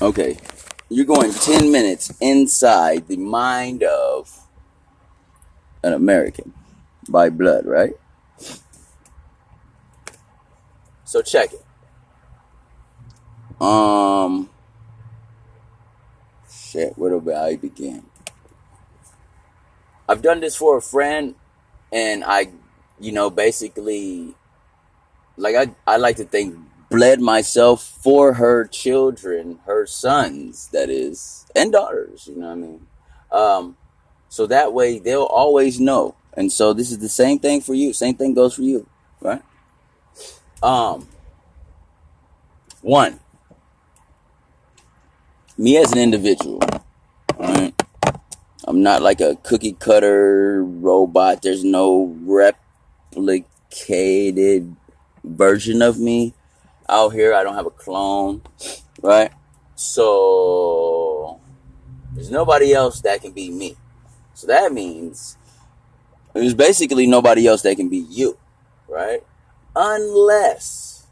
Okay, you're going 10 minutes inside the mind of an American by blood, right? So check it. Um, Shit, where do I begin? I've done this for a friend, and basically, I like to think bled myself for her children, her sons, that is, and daughters, you know what I mean? So that way they'll always know. And so this is the same thing for you. Same thing goes for you, right? Um, One, me as an individual, right? I'm not like a cookie cutter robot. There's no replicated version of me out here. I don't have a clone, right? So there's nobody else that can be me. So that means there's basically nobody else that can be you, right? Unless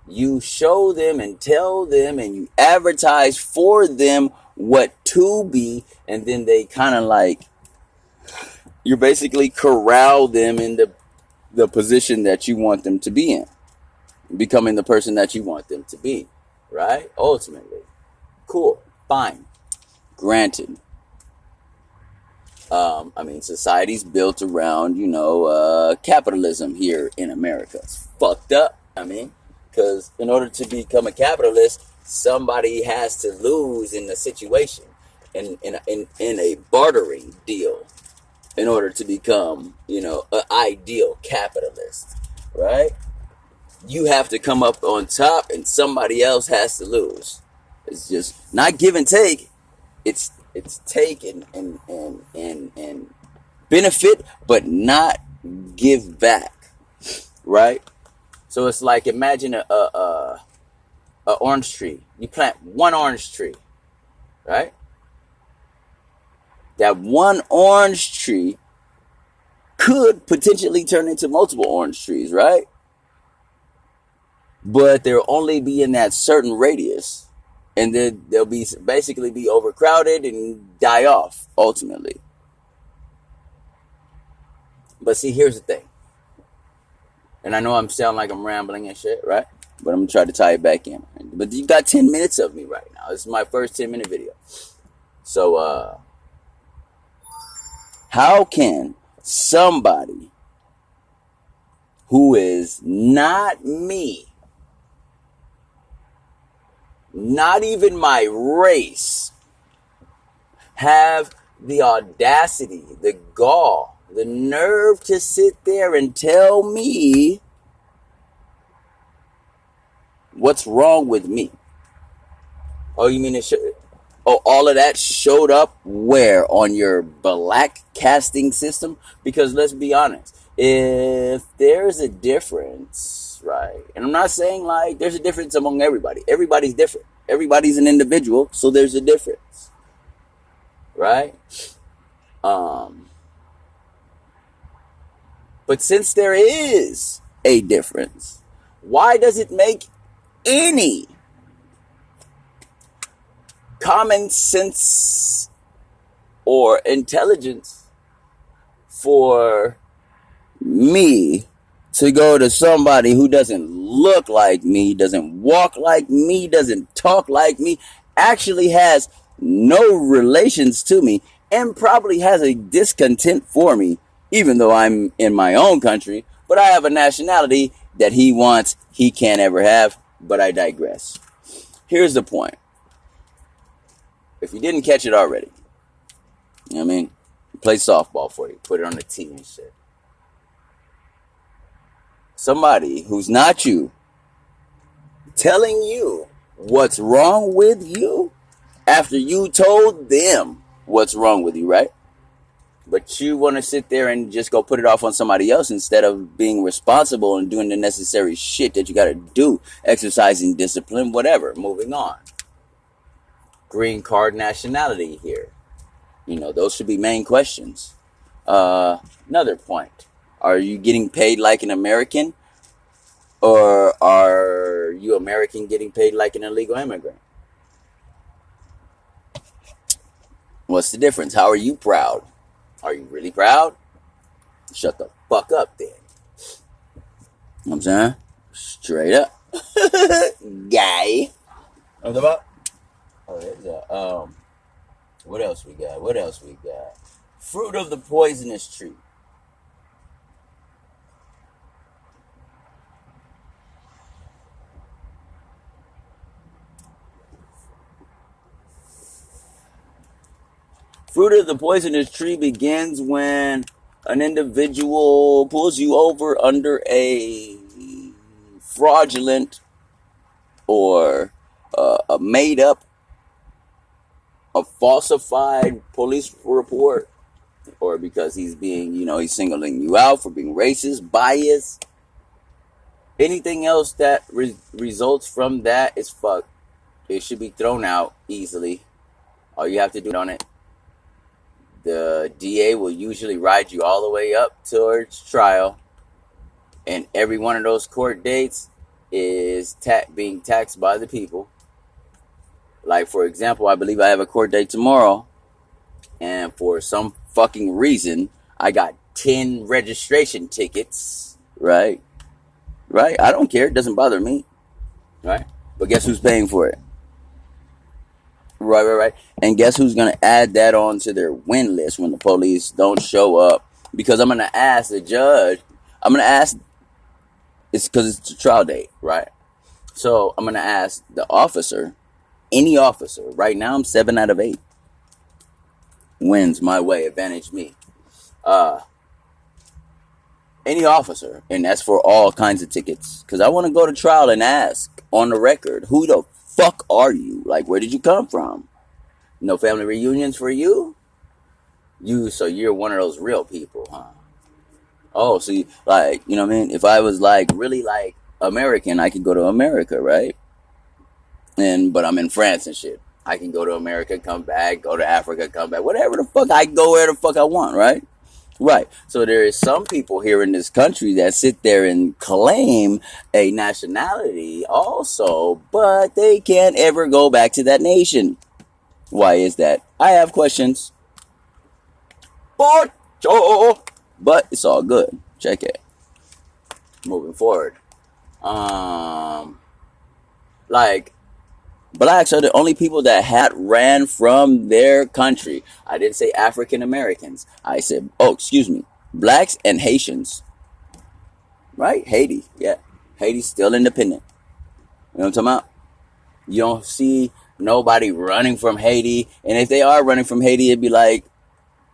you show them and tell them and you advertise for them what to be, and then they kind of like, you basically corral them in the position that you want them to be in, becoming the person that you want them to be, right? Ultimately. Cool. Fine. Granted. Society's built around, capitalism here in America. It's fucked up. Because in order to become a capitalist, somebody has to lose in the situation, in a bartering deal, in order to become, an ideal capitalist, right? You have to come up on top, and somebody else has to lose. It's just not give and take. It's take and benefit, but not give back, right? So it's like, imagine a orange tree. You plant one orange tree, right? That one orange tree could potentially turn into multiple orange trees, right? But they'll only be in that certain radius, and then they'll basically be overcrowded and die off ultimately. But see, here's the thing. And I know I'm sound like I'm rambling and shit, right? But I'm gonna try to tie it back in. But you got 10 minutes of me right now. This is my first 10-minute video. So, how can somebody who is not me, not even my race, have the audacity, the gall, the nerve to sit there and tell me what's wrong with me? Oh, you mean all of that showed up where? On your black casting system? Because let's be honest, if there's a difference, right? And I'm not saying like there's a difference among everybody. Everybody's different. Everybody's an individual, so there's a difference, right? But since there is a difference, why does it make any common sense or intelligence for me to go to somebody who doesn't look like me, doesn't walk like me, doesn't talk like me, actually has no relations to me, and probably has a discontent for me, even though I'm in my own country, but I have a nationality that he wants, he can't ever have. But I digress. Here's the point. If you didn't catch it already, you know what I mean? Play softball for you. Put it on the tee and shit. Somebody who's not you telling you what's wrong with you after you told them what's wrong with you, right? But you want to sit there and just go put it off on somebody else instead of being responsible and doing the necessary shit that you got to do, exercising discipline, whatever. Moving on. Green card nationality here. Those should be main questions. Another point. Are you getting paid like an American? Or are you American getting paid like an illegal immigrant? What's the difference? How are you proud? Are you really proud? Shut the fuck up then. You know what I'm saying? Straight up. Guy. What's about? Oh, there's a, what else we got? What else we got? Fruit of the poisonous tree. Fruit of the poisonous tree begins when an individual pulls you over under a fraudulent or a made up, a falsified police report, or because he's being, he's singling you out for being racist, biased. Anything else that results from that is fucked. It should be thrown out easily. All you have to do on it. The DA will usually ride you all the way up towards trial. And every one of those court dates is being taxed by the people. Like, for example, I believe I have a court date tomorrow. And for some fucking reason, I got 10 registration tickets. Right? I don't care. It doesn't bother me. Right? But guess who's paying for it? Right. And guess who's going to add that on to their win list when the police don't show up? Because I'm going to ask the judge. It's because it's a trial date, right? So I'm going to ask the officer, any officer. Right now I'm 7 out of 8. Wins my way, advantage me. Any officer, and that's for all kinds of tickets. Because I want to go to trial and ask on the record, who the fuck are you? Like, where did you come from? No family reunions for you? So you're one of those real people, huh? Oh, so you, like, you know what I mean? If I was like really like American, I could go to America, right? But I'm in France and shit. I can go to America, come back, go to Africa, come back, whatever the fuck. I can go where the fuck I want, right? Right. So there is some people here in this country that sit there and claim a nationality also, but they can't ever go back to that nation. Why is that? I have questions. But it's all good. Check it. Moving forward. Like, blacks are the only people that had ran from their country. I didn't say African Americans. I said, blacks and Haitians. Right? Haiti. Yeah. Haiti's still independent. You know what I'm talking about? You don't see nobody running from Haiti. And if they are running from Haiti, it'd be like,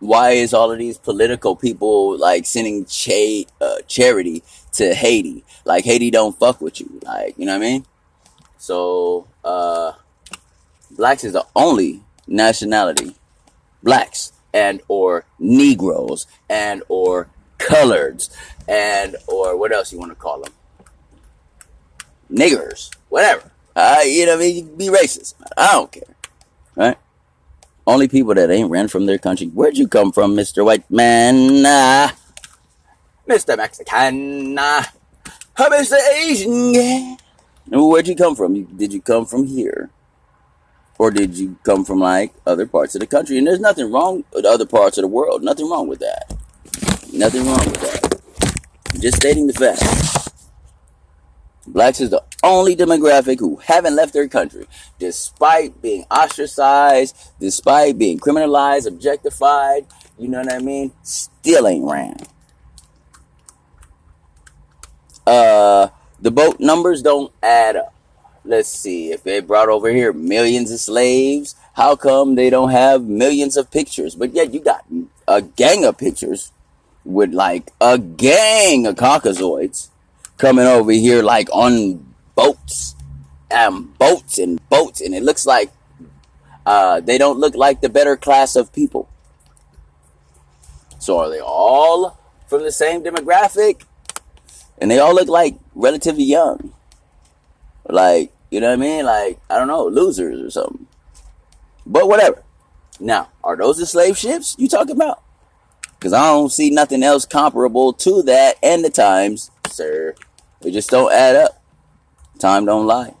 why is all of these political people like sending charity to Haiti? Like, Haiti don't fuck with you. Like, you know what I mean? So, blacks is the only nationality. Blacks and or Negroes and or coloreds and or what else you want to call them? Niggers. Whatever. You know what I mean? You can be racist. I don't care. Right? Only people that ain't ran from their country. Where'd you come from, Mr. White Man? Mr. Mexican? Mr. Asian? Yeah. Where'd you come from? Did you come from here? Or did you come from like other parts of the country? And there's nothing wrong with other parts of the world. Nothing wrong with that. Nothing wrong with that. Just stating the fact. Blacks is the only demographic who haven't left their country. Despite being ostracized, despite being criminalized, objectified, you know what I mean? Still ain't ran. The boat numbers don't add up. Let's see, if they brought over here millions of slaves, how come they don't have millions of pictures? But yet you got a gang of pictures with like a gang of Caucasoids coming over here like on boats and boats and boats. And it looks like they don't look like the better class of people. So are they all from the same demographic? And they all look like relatively young. Like, you know what I mean? Like, I don't know, losers or something. But whatever. Now, are those the slave ships you talking about? Because I don't see nothing else comparable to that and the times, sir. They just don't add up. Time don't lie.